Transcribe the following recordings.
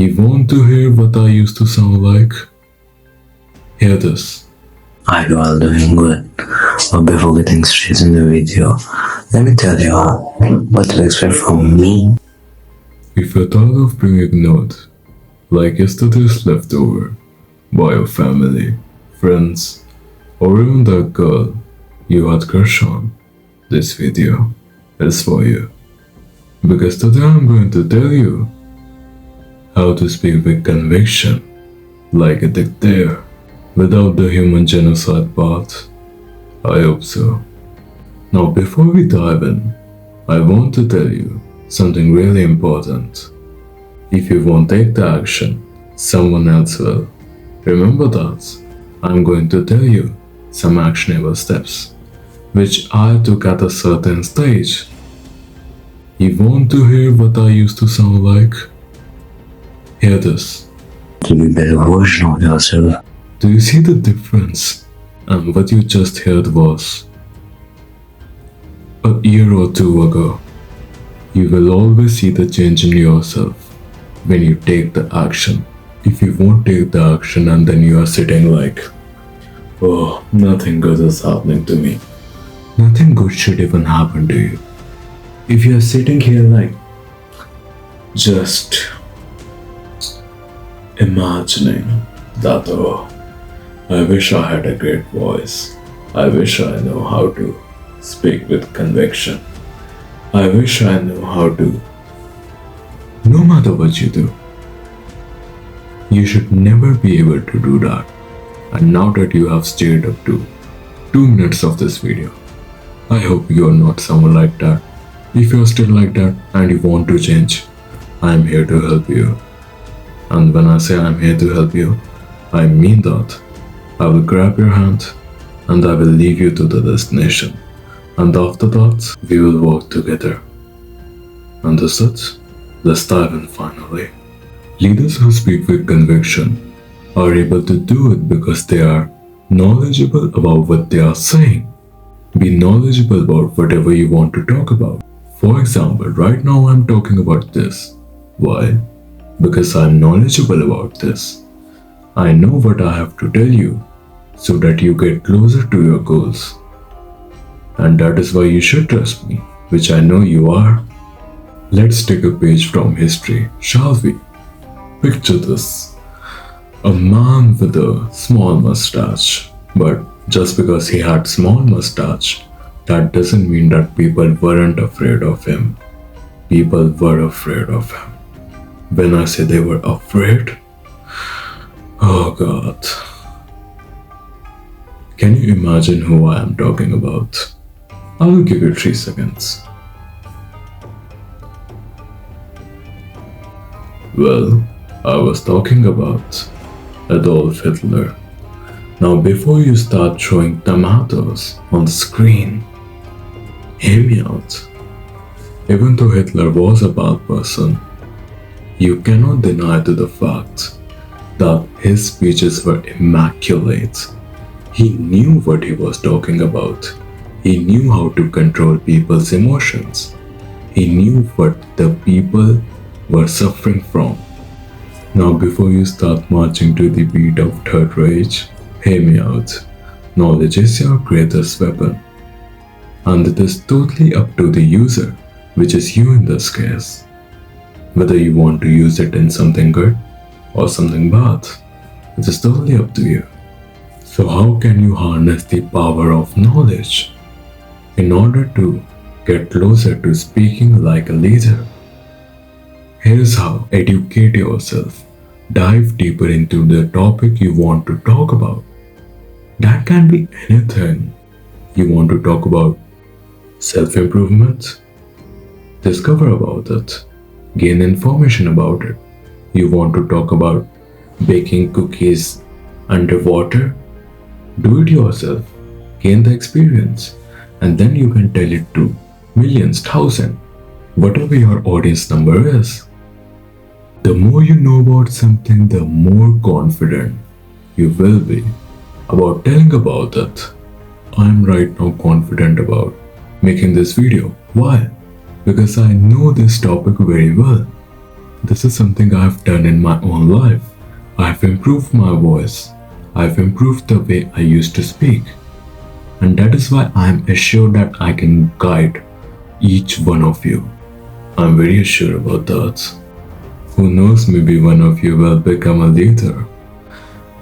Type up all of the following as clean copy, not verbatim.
You want to hear what I used to sound like? Hear this. Are you all doing good? But before getting straight in the video, let me tell you all what to expect from me. If you're tired of being ignored, like yesterday's leftover, by your family, friends, or even that girl you had crush on, this video is for you. Because today I'm going to tell you how to speak with conviction, like a dictator, without the human genocide part. I hope so. Now before we dive in, I want to tell you something really important. If you won't take the action, someone else will. Remember that. I'm going to tell you some actionable steps, which I took at a certain stage. You want to hear what I used to sound like? Hear this. To be a better version of yourself. Do you see the difference? And what you just heard was a year or two ago. You will always see the change in yourself when you take the action. If you won't take the action and then you are sitting like, oh, nothing good is happening to me. Nothing good should even happen to you. If you are sitting here like, just imagining that, oh, I wish I had a great voice. I wish I know how to speak with conviction. I wish I knew how to. No matter what you do, you should never be able to do that. And now that you have stayed up to 2 minutes of this video, I hope you are not someone like that. If you are still like that and you want to change, I am here to help you. And when I say I am here to help you, I mean that. I will grab your hand and I will lead you to the destination. And after that, we will walk together. Understood? Let's dive in finally. Leaders who speak with conviction are able to do it because they are knowledgeable about what they are saying. Be knowledgeable about whatever you want to talk about. For example, right now I'm talking about this. Why? Because I'm knowledgeable about this. I know what I have to tell you so that you get closer to your goals. And that is why you should trust me, which I know you are. Let's take a page from history, shall we? Picture this. A man with a small mustache. But just because he had small mustache, that doesn't mean that people weren't afraid of him. People were afraid of him. When I say they were afraid, oh God. Can you imagine who I am talking about? I will give you 3 seconds. Well, I was talking about Adolf Hitler. Now before you start throwing tomatoes on the screen, hear me out. Even though Hitler was a bad person, you cannot deny to the fact that his speeches were immaculate. He knew what he was talking about. He knew how to control people's emotions. He knew what the people were suffering from. Now before you start marching to the beat of third rage, hear me out. Knowledge is your greatest weapon. And it is totally up to the user, which is you in this case. Whether you want to use it in something good or something bad, it is totally up to you. So how can you harness the power of knowledge in order to get closer to speaking like a leader? Here's how. Educate yourself. Dive deeper into the topic you want to talk about. That can be anything. You want to talk about self-improvement? Discover about it. Gain information about it. You want to talk about baking cookies underwater? Do it yourself. Gain the experience. And then you can tell it to millions, thousands, whatever your audience number is. The more you know about something, the more confident you will be about telling about it. I'm right now confident about making this video. Why? Because I know this topic very well. This is something I've done in my own life. I've improved my voice. I've improved the way I used to speak. And that is why I'm assured that I can guide each one of you. I'm very assured about that. Who knows, maybe one of you will become a leader.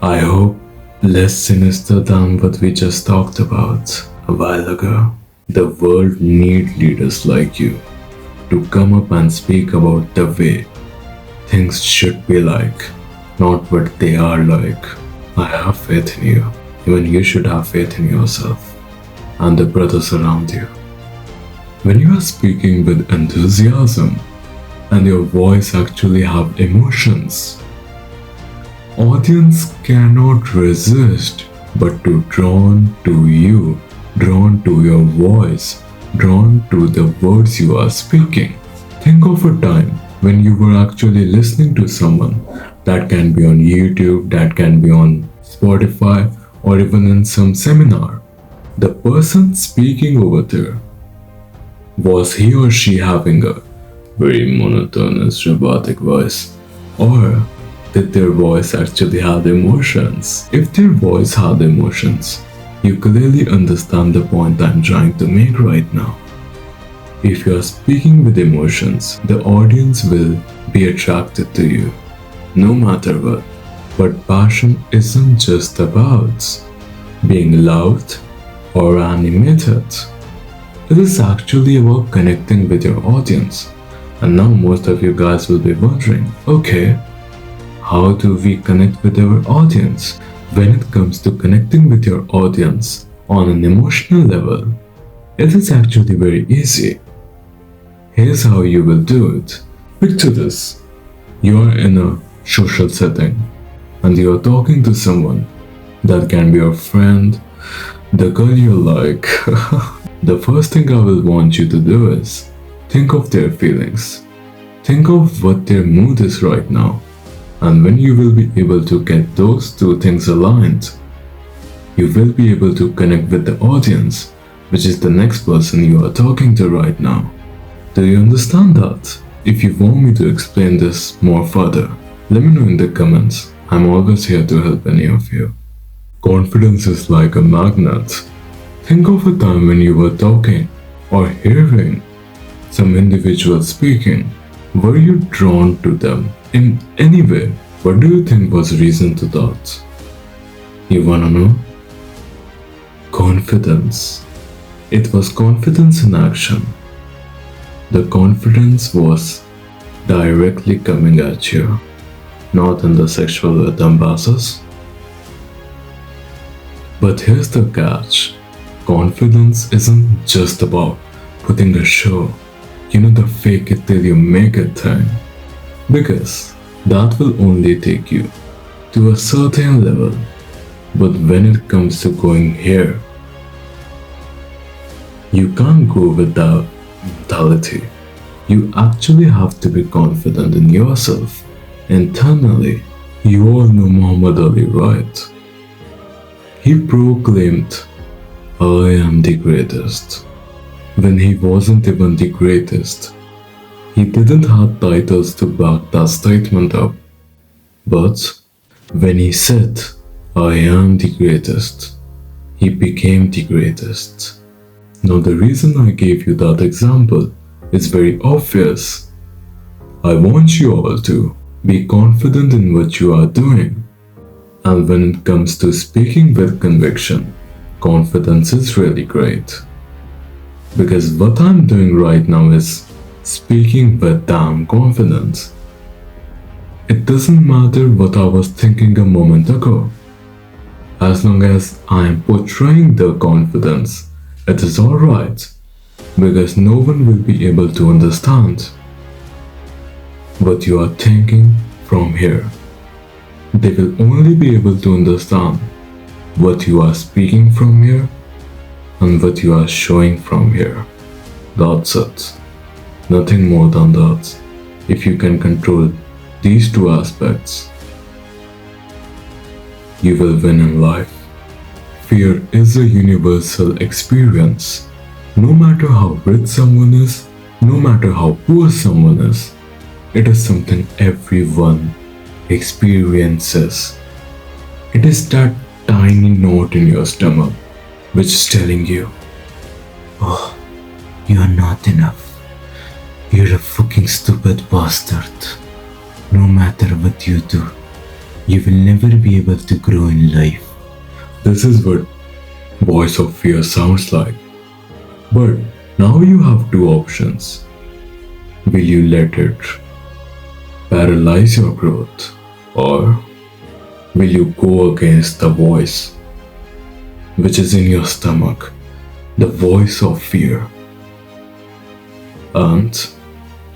I hope less sinister than what we just talked about a while ago. The world needs leaders like you to come up and speak about the way things should be like, not what they are like. I have faith in you. Even you should have faith in yourself and the brothers around you. When you are speaking with enthusiasm and your voice actually have emotions, audience cannot resist but to drawn to you, drawn to your voice, drawn to the words you are speaking. Think of a time when you were actually listening to someone. That can be on YouTube, that can be on Spotify, or even in some seminar. The person speaking over there, was he or she having a very monotonous robotic voice? Or did their voice actually have emotions? If their voice had emotions, you clearly understand the point I'm trying to make right now. If you are speaking with emotions, the audience will be attracted to you, no matter what. But passion isn't just about being loud or animated. It is actually about connecting with your audience. And now most of you guys will be wondering, okay, how do we connect with our audience? When it comes to connecting with your audience on an emotional level, it is actually very easy. Here's how you will do it. Picture this. You are in a social setting and you are talking to someone. That can be your friend, the girl you like. The first thing I will want you to do is think of their feelings. Think of what their mood is right now. And when you will be able to get those two things aligned, you will be able to connect with the audience, which is the next person you are talking to right now. Do you understand that? If you want me to explain this more further, let me know in the comments. I'm always here to help any of you. Confidence is like a magnet. Think of a time when you were talking or hearing some individual speaking. Were you drawn to them in any way? What do you think was reason to that? You wanna know? Confidence. It was confidence in action. The confidence was directly coming at you, not in the sexual rhythm basis. But here's the catch. Confidence isn't just about putting a show, the fake it till you make it thing. Because that will only take you to a certain level. But when it comes to going here, you can't go with that mentality. You actually have to be confident in yourself internally. You all know Muhammad Ali, right? He proclaimed, I am the greatest. When he wasn't even the greatest. He didn't have titles to back that statement up. But when he said, I am the greatest, he became the greatest. Now the reason I gave you that example is very obvious. I want you all to be confident in what you are doing. And when it comes to speaking with conviction, confidence is really great. Because what I'm doing right now is speaking with damn confidence. It doesn't matter what I was thinking a moment ago. As long as I am portraying the confidence, it is alright. Because no one will be able to understand what you are thinking from here. They will only be able to understand what you are speaking from here and what you are showing from here. That's it. Nothing more than that. If you can control these two aspects, you will win in life. Fear is a universal experience. No matter how rich someone is, no matter how poor someone is, It is something everyone experiences. It is that tiny note in your stomach which is telling you, oh, you are not enough. You're a fucking stupid bastard. No matter what you do, you will never be able to grow in life. This is what voice of fear sounds like. But now you have two options. Will you let it paralyze your growth, or will you go against the voice which is in your stomach, the voice of fear, and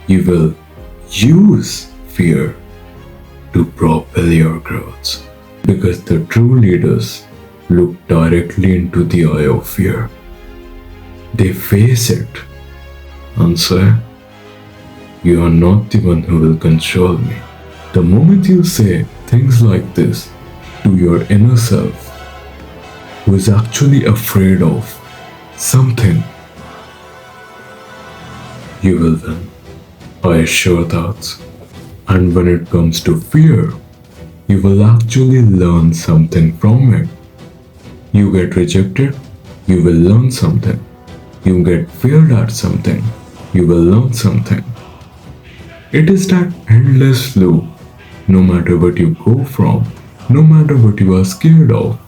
you will use fear to propel your growth? Because the true leaders look directly into the eye of fear. They face it and say, you are not the one who will control me. The moment you say things like this to your inner self, who is actually afraid of something, you will win. I assure that. And when it comes to fear, you will actually learn something from it. You get rejected, you will learn something. You get feared at something, you will learn something. It is that endless loop. No matter what you go from, no matter what you are scared of,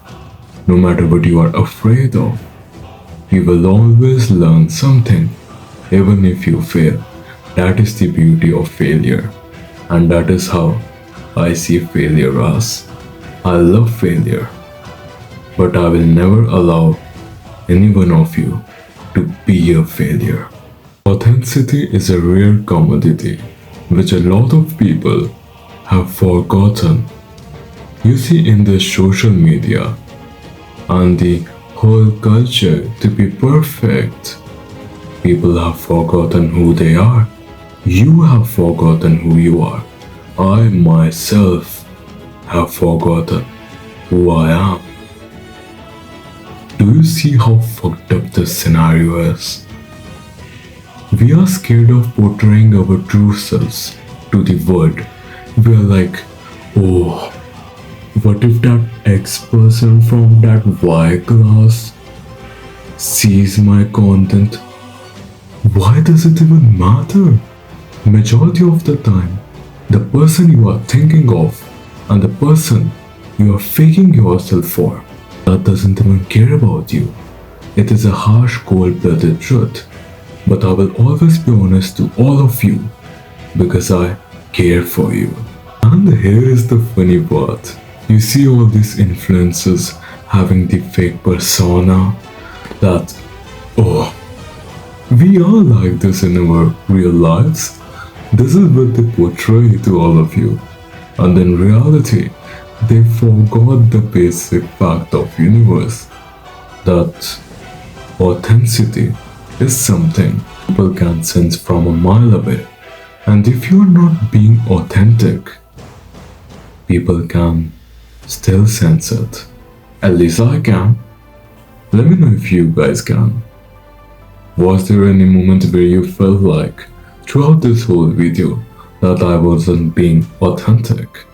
no matter what you are afraid of, you will always learn something, even if you fail. That is the beauty of failure, and that is how I see failure as. I love failure, but I will never allow any one of you to be a failure. Authenticity is a rare commodity which a lot of people have forgotten. You see, in the social media and the whole culture to be perfect, people have forgotten who they are. You have forgotten who you are. I myself have forgotten who I am. Do you see how fucked up this scenario is? We are scared of portraying our true selves to the world. We are like, oh, what if that X person from that Y class sees my content? Why does it even matter? Majority of the time, the person you are thinking of and the person you are faking yourself for, that doesn't even care about you. It is a harsh, cold-blooded truth. But I will always be honest to all of you because I care for you. And here is the funny part. You see all these influencers having the fake persona that, oh, we are like this in our real lives. This is what they portray to all of you. And in reality, they forgot the basic fact of universe, that authenticity is something people can sense from a mile away. And if you are not being authentic, people can still sense it. At least I can. Let me know if you guys can. Was there any moment where you felt like, throughout this whole video, that I wasn't being authentic?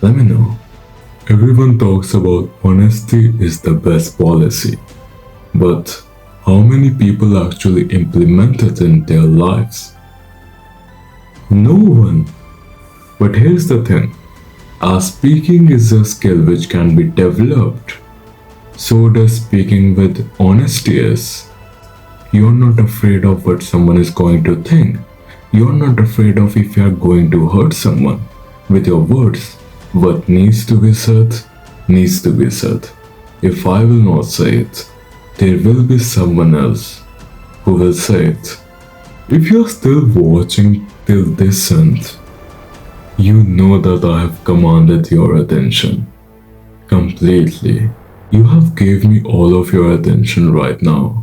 Let me know. Everyone talks about honesty is the best policy, but how many people actually implement it in their lives? No one. But here's the thing. As speaking is a skill which can be developed, so does speaking with honesty is. You're not afraid of what someone is going to think. You're not afraid of if you're going to hurt someone with your words. What needs to be said, needs to be said. If I will not say it, there will be someone else who will say it. If you're still watching till this end, you know that I have commanded your attention completely. You have gave me all of your attention right now.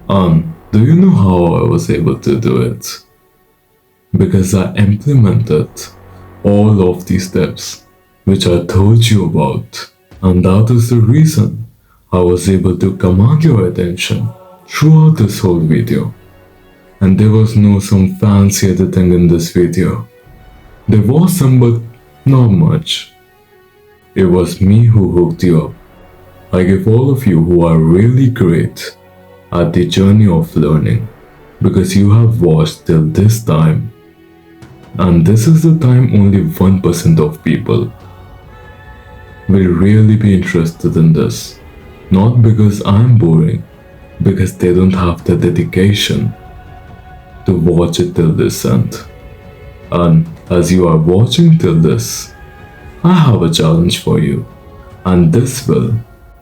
Do you know how I was able to do it? Because I implemented all of these steps which I told you about, and that is the reason I was able to command your attention throughout this whole video. And there was no some fancy editing in this video. There was some, but not much. It was me who hooked you up. I give all of you who are really great at the journey of learning because you have watched till this time. And this is the time only 1% of people will really be interested in this. Not because I'm boring, because they don't have the dedication to watch it till this end. And as you are watching till this, I have a challenge for you, and this will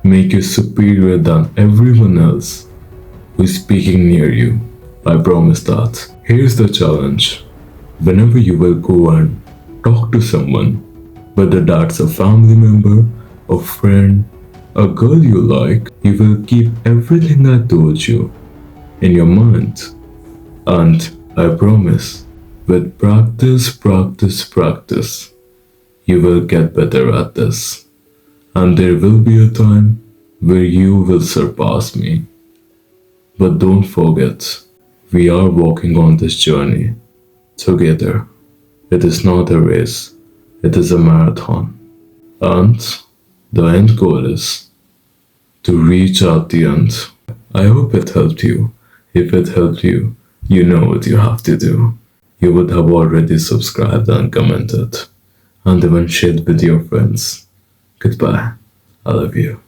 make you superior than everyone else who is speaking near you. I promise that. Here's the challenge. Whenever you will go and talk to someone, whether that's a family member, a friend, a girl you like, you will keep everything I told you in your mind. And I promise, with practice, you will get better at this. And there will be a time where you will surpass me. But don't forget, we are walking on this journey together. It is not a race, it is a marathon. And the end goal is to reach at the end. I hope it helped you. If it helped you, you know what you have to do. You would have already subscribed and commented, and even shared with your friends. Goodbye. I love you.